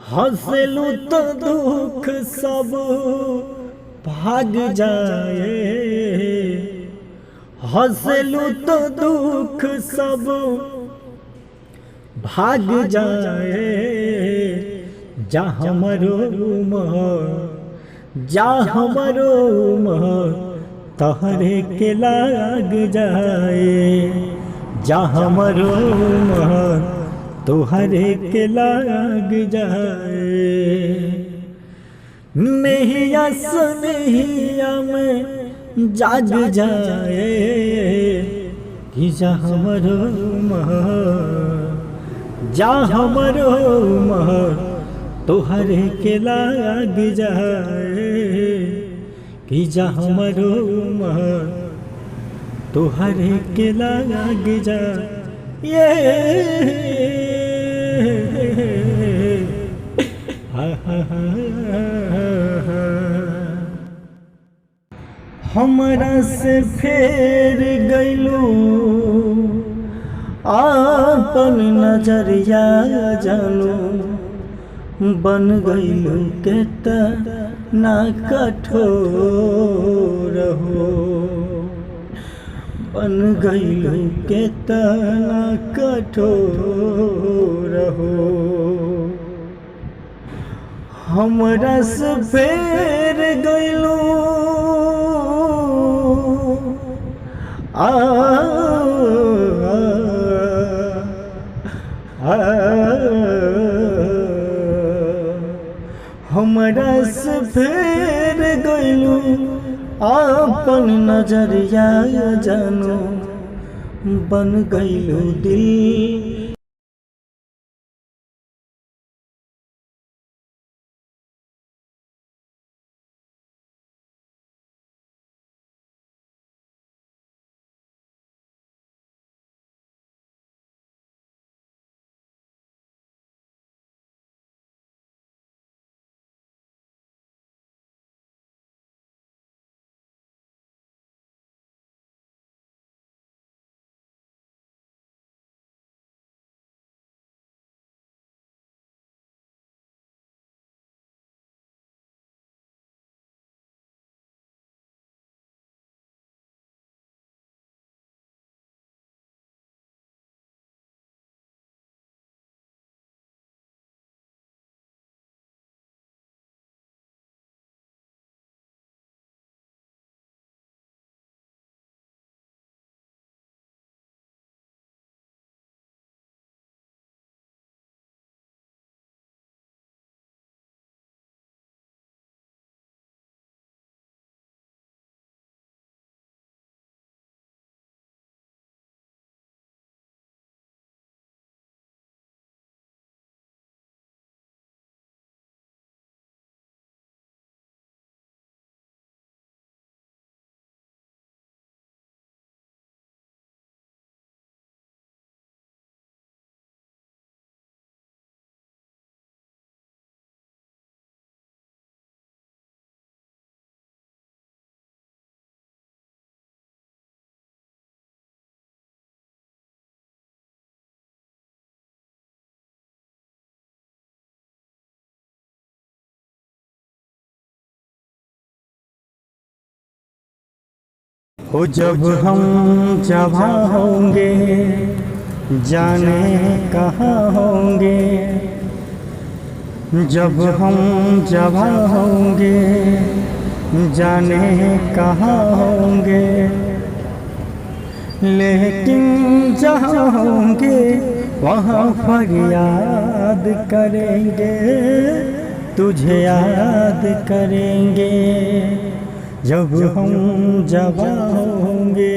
हंसलू तो दुख सब भाग जाए, हंसलू तो दुख सब भाग जाए। जा हमरो जा हमरो तहरे के लाग जाए, जा हमरो तोहरे के लाग जाए। नैया सनैया में जाग जाए कि जा हमरो जा हमरो तोहरे के लाग जाए कि जा हमरो तोहरे के लाग जाए। हमरा से फेर गइलू आपन नजरिया जानू, बन गइलू केतना कठोर हो, बन गइलू केतना कठोर हो। हमरा से फेर गइलू हमरा से फेर गइलू आपन नजरिया जानू, बन गइलू दिल। हो जब हम जहाँ होंगे जाने कहाँ होंगे, जब हम जहाँ होंगे जाने कहाँ होंगे, लेकिन जहाँ होंगे वहाँ फरियाद करेंगे, तुझे याद करेंगे जब हम जवां होंगे।